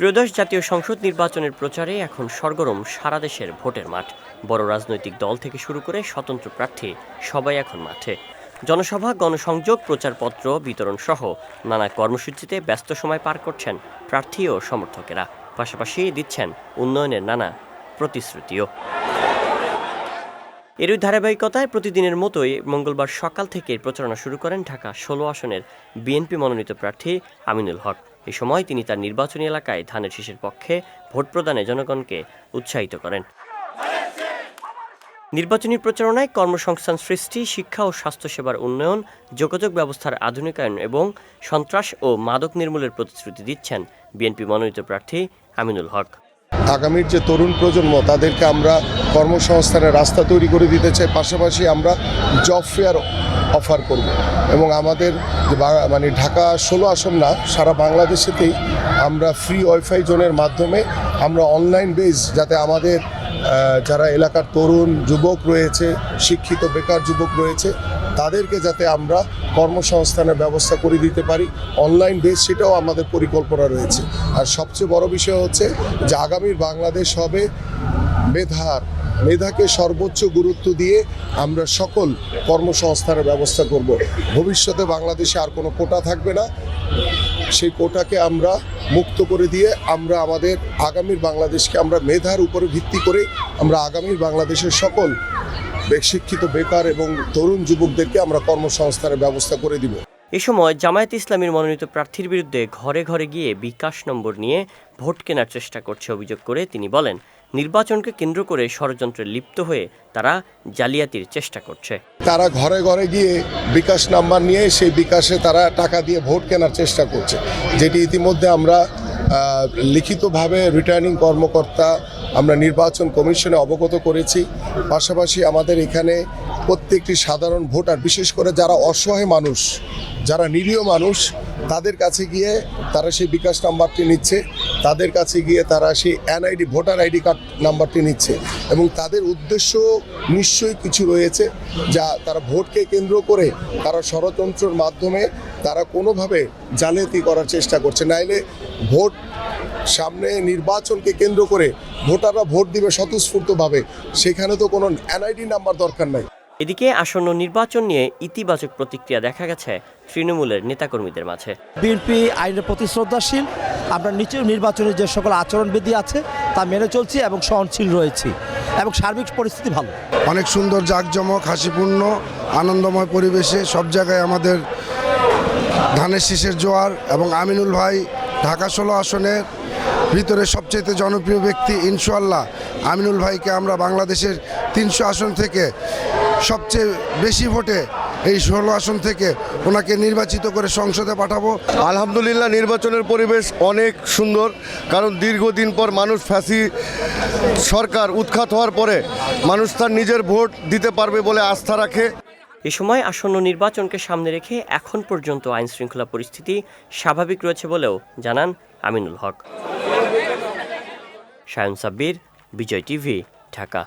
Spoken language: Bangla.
ত্রয়োদশ জাতীয় সংসদ নির্বাচনের প্রচারে এখন সরগরম সারা দেশের ভোটের মাঠ। বড় রাজনৈতিক দল থেকে শুরু করে স্বতন্ত্র প্রার্থী সবাই এখন মাঠে। জনসভা, গণসংযোগ, প্রচারপত্র বিতরণ সহ নানা কর্মসূচিতে ব্যস্ত সময় পার করছেন প্রার্থী ও সমর্থকেরা। পাশাপাশি দিচ্ছেন উন্নয়নের নানা প্রতিশ্রুতিও। এরই ধারাবাহিকতায় প্রতিদিনের মতোই মঙ্গলবার সকাল থেকে প্রচারণা শুরু করেন ঢাকা ১৬ আসনের বিএনপি মনোনীত প্রার্থী আমিনুল হক। এ সময় তিনি তার নির্বাচনী এলাকায় ধানের শীষের পক্ষে ভোট প্রদানে জনগণকে উৎসাহিত করেন। নির্বাচনী প্রচারণায় কর্মসংস্থান সৃষ্টি, শিক্ষা ও স্বাস্থ্যসেবার উন্নয়ন, যোগাযোগ ব্যবস্থার আধুনিকায়ন এবং সন্ত্রাস ও মাদক নির্মূলের প্রতিশ্রুতি দিচ্ছেন বিএনপি মনোনীত প্রার্থী আমিনুল হক। আগামীর যে তরুণ প্রজন্ম তাদেরকে আমরা কর্মসংস্থানের রাস্তা তৈরি করে দিতে চাই, পাশাপাশি আমরা জব ফেয়ার অফার করব এবং আমাদের ঢাকা ১৬ আসন না, সারা বাংলাদেশেতেই আমরা ফ্রি ওয়াইফাই জোনের মাধ্যমে আমরা অনলাইন বেস, যাতে আমাদের যারা এলাকার তরুণ যুবক রয়েছে, শিক্ষিত বেকার যুবক রয়েছে, তাদেরকে যাতে আমরা কর্মসংস্থানের ব্যবস্থা করে দিতে পারি অনলাইন বেস, সেটাও আমাদের পরিকল্পনা রয়েছে। আর সবচেয়ে বড় বিষয় হচ্ছে যে আগামীর বাংলাদেশ হবে মেধাকে সর্বোচ্চ গুরুত্ব দিয়ে আমরা সকল কর্মসংস্থানের ব্যবস্থা করব। ভবিষ্যতে বাংলাদেশে আর কোনো কোটা থাকবে না, সেই কোটাকে আমরা মুক্ত করে দিয়ে আমরা আমাদের আগামীর বাংলাদেশকে আমরা মেধার উপরে ভিত্তি করে আমরা আগামীর বাংলাদেশের সকল শিক্ষিত বেকার এবং তরুণ যুবকদেরকে আমরা কর্মসংস্থানের ব্যবস্থা করে দিব। এ সময় জামায়াতে ইসলামীর মনোনীত প্রার্থীর বিরুদ্ধে ঘরে ঘরে গিয়ে বিকাশ নম্বর নিয়ে ভোট কেনার চেষ্টা করছে অভিযোগ করে তিনি বলেন, নির্বাচনকে কেন্দ্র করে ষড়যন্ত্রে লিপ্ত হয়ে তারা জালিয়াতির চেষ্টা করছে। তারা ঘরে ঘরে গিয়ে বিকাশ নাম্বার নিয়ে সেই বিকাশে তারা টাকা দিয়ে ভোট কেনার চেষ্টা করছে, যেটি ইতিমধ্যে আমরা লিখিতভাবে রিটার্নিং কর্মকর্তা আমরা নির্বাচন কমিশনে অবগত করেছি। পাশাপাশি আমাদের এখানে প্রত্যেকটি সাধারণ ভোটার, বিশেষ করে যারা অসহায় মানুষ, যারা নিরীহ মানুষ, তাদের কাছে গিয়ে তারা সেই বিকাশ নাম্বারটি নিচ্ছে, তাদের কাছে গিয়ে তারা সেই এনআইডি ভোটার আইডি কার্ড নাম্বারটি নিচ্ছে এবং তাদের উদ্দেশ্য নিশ্চয়ই কিছু রয়েছে, যা তারা ভোটকে কেন্দ্র করে তারা ষড়যন্ত্রের মাধ্যমে তারা কোনোভাবে জালিয়াতি করার চেষ্টা করছে। নাইলে ভোট সামনে নির্বাচনকে কেন্দ্র করে ভোটাররা ভোট দিবে স্বতঃস্ফূর্তভাবে, সেখানে তো কোনো এনআইডি নাম্বার দরকার নাই। এদিকে আসন্ন নির্বাচন নিয়ে ইতিবাচক প্রতিক্রিয়া দেখা গেছে তৃণমূলের নেতাকর্মীদের মাঝে। বিএনপি আইনের প্রতি শ্রদ্ধাশীল, আমরা নির্বাচনের যে সকল আচরণবিধি আছে তা মেনে চলছি এবং সহনশীল রয়েছি এবং সার্বিক পরিস্থিতি ভালো। অনেক সুন্দর, জাঁকজমক, হাসিপূর্ণ, আনন্দময় পরিবেশে সব জায়গায় আমাদের ধানের শীষের জোয়ার এবং আমিনুল ভাই ঢাকা ১৬ আসনের ভিতরে সবচেয়ে জনপ্রিয় ব্যক্তি। ইনশাআল্লাহ আমিনুল ভাইকে আমরা বাংলাদেশের ৩০০ আসন থেকে সবচেয়ে বেশি ভোটে এই ১৬ আসন থেকে ওনাকে নির্বাচিত করে সংসদে পাঠাবো। আলহামদুলিল্লাহ, নির্বাচনের পরিবেশ অনেক সুন্দর, কারণ দীর্ঘদিন পর মানুষ ফ্যাসি সরকার উৎখাত হওয়ার পরে মানুষ তার নিজের ভোট দিতে পারবে বলে আস্থা রাখে। এ সময় আসন্ন নির্বাচনকে সামনে রেখে এখন পর্যন্ত আইন শৃঙ্খলা পরিস্থিতি স্বাভাবিক রয়েছে বলেও জানান আমিনুল হক। শায়ন সাব্বির, বিজয় টিভি, ঢাকা।